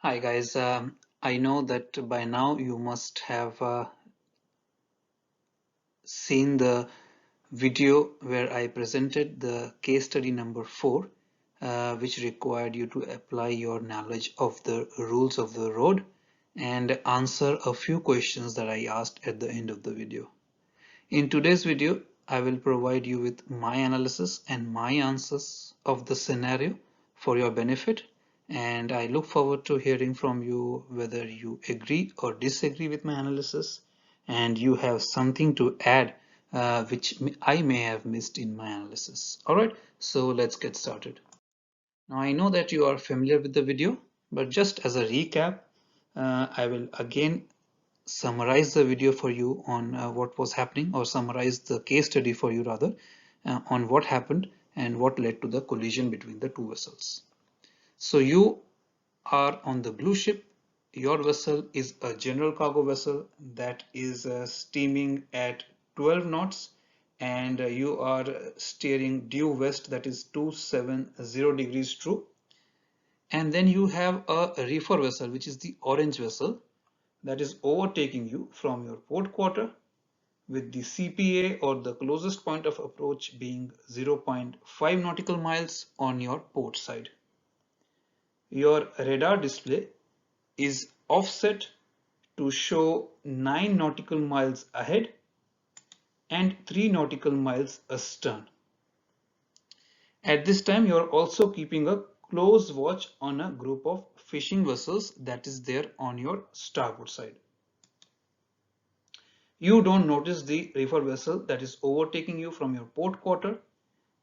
Hi guys, I know that by now you must have seen the video where I presented the case study number 4, which required you to apply your knowledge of the rules of the road and answer a few questions that I asked at the end of the video. In today's video, I will provide you with my analysis and my answers of the scenario for your benefit, and I look forward to hearing from you whether you agree or disagree with my analysis and you have something to add which I may have missed in my analysis. Alright, so let's get started. Now I know that you are familiar with the video, but just as a recap, I will again summarize the video for you on what was happening, or summarize the case study for you rather, on what happened and what led to the collision between the two vessels. So you are on the blue ship. Your vessel is a general cargo vessel that is steaming at 12 knots, and you are steering due west, that is 270 degrees true. And then you have a reefer vessel, which is the orange vessel, that is overtaking you from your port quarter, with the CPA or the closest point of approach being 0.5 nautical miles on your port side. Your radar display is offset to show 9 nautical miles ahead and 3 nautical miles astern. At this time, you are also keeping a close watch on a group of fishing vessels that is there on your starboard side. You don't notice the reefer vessel that is overtaking you from your port quarter,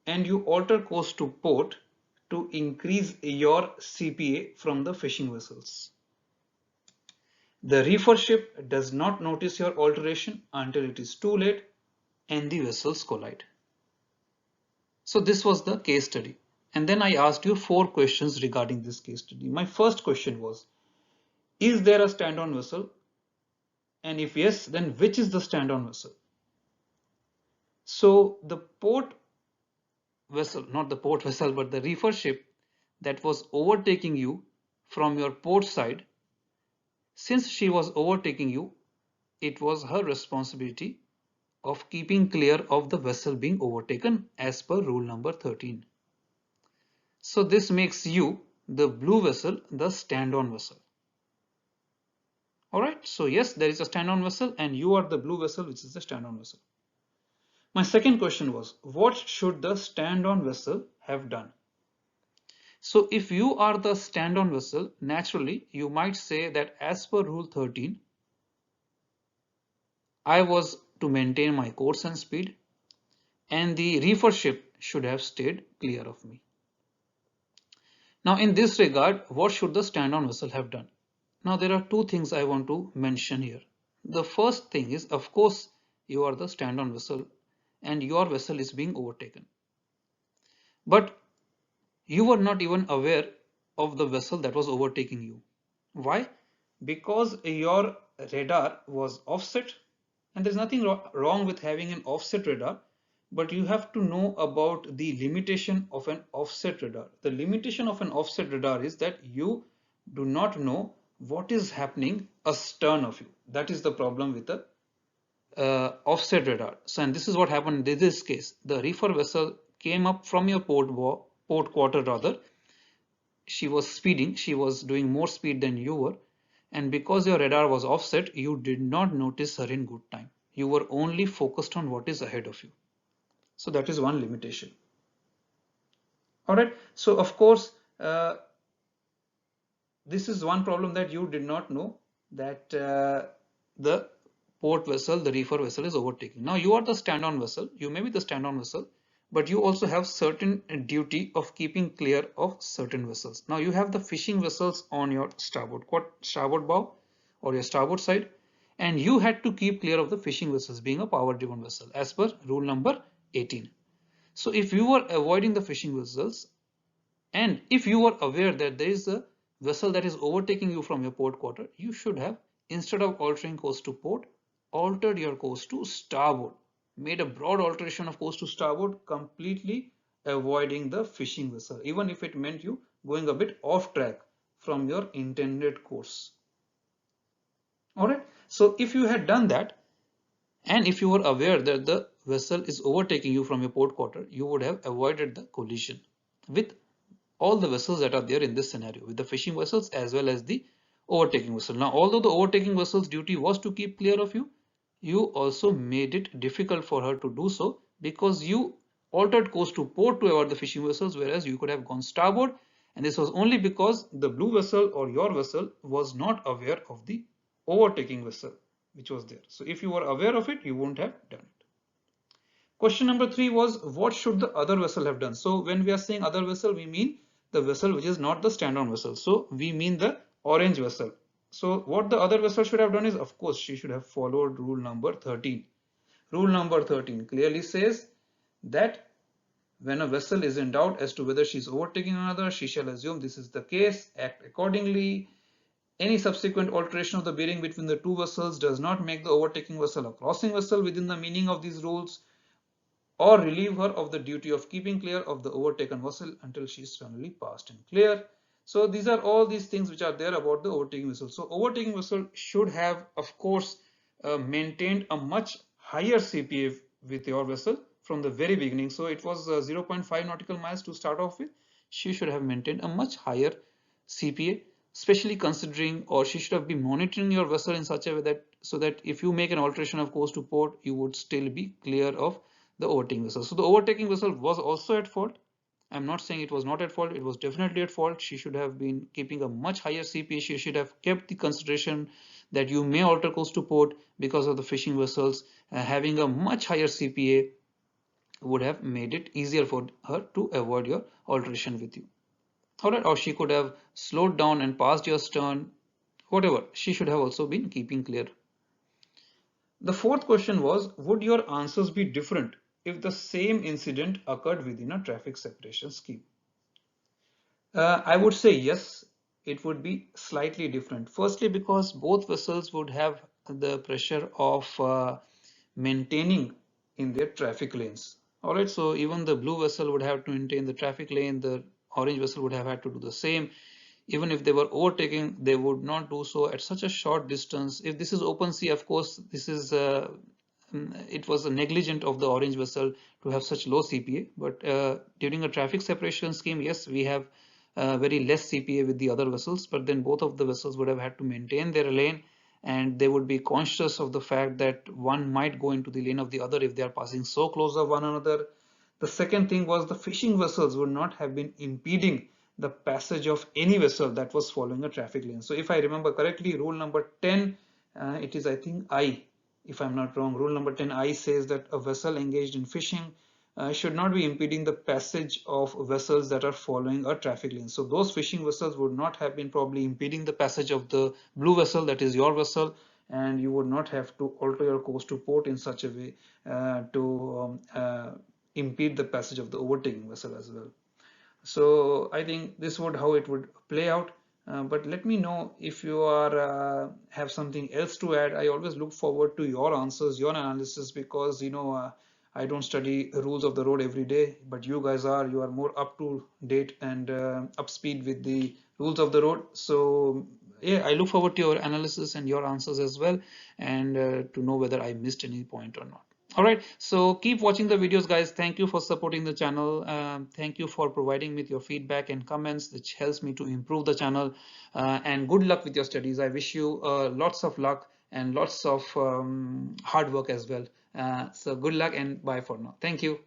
and you alter course to port to increase your CPA from the fishing vessels. The reefer ship does not notice your alteration until it is too late and the vessels collide. So this was the case study. And then I asked you 4 questions regarding this case study. My first question was, is there a stand-on vessel? And if yes, then which is the stand-on vessel? So the port vessel, not the port vessel, but the reefer ship that was overtaking you from your port side, since she was overtaking you, it was her responsibility of keeping clear of the vessel being overtaken as per rule number 13. So this makes you, the blue vessel, the stand-on vessel. Alright, so yes, there is a stand-on vessel and you are the blue vessel, which is the stand-on vessel. My second question was, what should the stand-on vessel have done? So if you are the stand-on vessel, naturally you might say that as per rule 13, I was to maintain my course and speed, and the reefer ship should have stayed clear of me. Now in this regard, what should the stand-on vessel have done? Now there are 2 things I want to mention here. The first thing is, of course, you are the stand-on vessel and your vessel is being overtaken. But you were not even aware of the vessel that was overtaking you. Why? Because your radar was offset, and there's nothing wrong with having an offset radar, but you have to know about the limitation of an offset radar. The limitation of an offset radar is that you do not know what is happening astern of you. That is the problem with the offset radar. So, and this is what happened in this case. The reefer vessel came up from your port quarter rather. She was speeding, she was doing more speed than you were, and because your radar was offset, you did not notice her in good time. You were only focused on what is ahead of you. So that is one limitation. Alright, so of course, this is one problem that you did not know, that the port vessel, the reefer vessel is overtaking. Now you are the stand-on vessel, you may be the stand-on vessel, but you also have certain duty of keeping clear of certain vessels. Now you have the fishing vessels on your starboard bow or your starboard side, and you had to keep clear of the fishing vessels, being a power-driven vessel as per rule number 18. So if you were avoiding the fishing vessels, and if you were aware that there is a vessel that is overtaking you from your port quarter, you should have, instead of altering course to port, altered your course to starboard, made a broad alteration of course to starboard, completely avoiding the fishing vessel, even if it meant you going a bit off track from your intended course. All right. So if you had done that, and if you were aware that the vessel is overtaking you from your port quarter, you would have avoided the collision with all the vessels that are there in this scenario, with the fishing vessels as well as the overtaking vessel. Now, although the overtaking vessel's duty was to keep clear of you, you also made it difficult for her to do so because you altered course to port to avoid the fishing vessels, whereas you could have gone starboard, and this was only because the blue vessel or your vessel was not aware of the overtaking vessel which was there. So if you were aware of it, you wouldn't have done it. Question number 3 was, what should the other vessel have done? So when we are saying other vessel, we mean the vessel which is not the stand-on vessel. So we mean the orange vessel. So what the other vessel should have done is, of course, she should have followed rule number 13. Rule number 13 clearly says that when a vessel is in doubt as to whether she is overtaking another, she shall assume this is the case, act accordingly. Any subsequent alteration of the bearing between the two vessels does not make the overtaking vessel a crossing vessel within the meaning of these rules, or relieve her of the duty of keeping clear of the overtaken vessel until she is finally passed and clear. So these are all these things which are there about the overtaking vessel. So overtaking vessel should have, of course, maintained a much higher CPA with your vessel from the very beginning. So it was 0.5 nautical miles to start off with. She should have maintained a much higher CPA, especially considering, or she should have been monitoring your vessel in such a way that so that if you make an alteration of course to port, you would still be clear of the overtaking vessel. So the overtaking vessel was also at fault. I'm not saying it was not at fault. It was definitely at fault. She should have been keeping a much higher CPA. She should have kept the consideration that you may alter course to port because of the fishing vessels. Having a much higher CPA would have made it easier for her to avoid your alteration with you. Alright, or she could have slowed down and passed your stern, whatever. She should have also been keeping clear. The fourth question was, would your answers be different if the same incident occurred within a traffic separation scheme? I would say yes, it would be slightly different. Firstly, because both vessels would have the pressure of maintaining in their traffic lanes. All right, so even the blue vessel would have to maintain the traffic lane, the orange vessel would have had to do the same. Even if they were overtaking, they would not do so at such a short distance. If this is open sea, of course, this is it was negligent of the orange vessel to have such low CPA. But during a traffic separation scheme, yes, we have very less CPA with the other vessels, but then both of the vessels would have had to maintain their lane, and they would be conscious of the fact that one might go into the lane of the other if they are passing so close of one another. The second thing was the fishing vessels would not have been impeding the passage of any vessel that was following a traffic lane. So if I remember correctly, rule number 10, it is I think I, if I'm not wrong, rule number 10 I says that a vessel engaged in fishing should not be impeding the passage of vessels that are following a traffic lane. So those fishing vessels would not have been probably impeding the passage of the blue vessel, that is your vessel, and you would not have to alter your course to port in such a way to impede the passage of the overtaking vessel as well. So I think this would how it would play out. But let me know if you are have something else to add. I always look forward to your answers, your analysis, because I don't study rules of the road every day, but you guys are. You are more up to date and up speed with the rules of the road. So yeah, I look forward to your analysis and your answers as well, and to know whether I missed any point or not. All right, so keep watching the videos, guys. Thank you for supporting the channel. Thank you for providing me with your feedback and comments, which helps me to improve the channel. And good luck with your studies. I wish you lots of luck and lots of hard work as well. So good luck and bye for now. Thank you.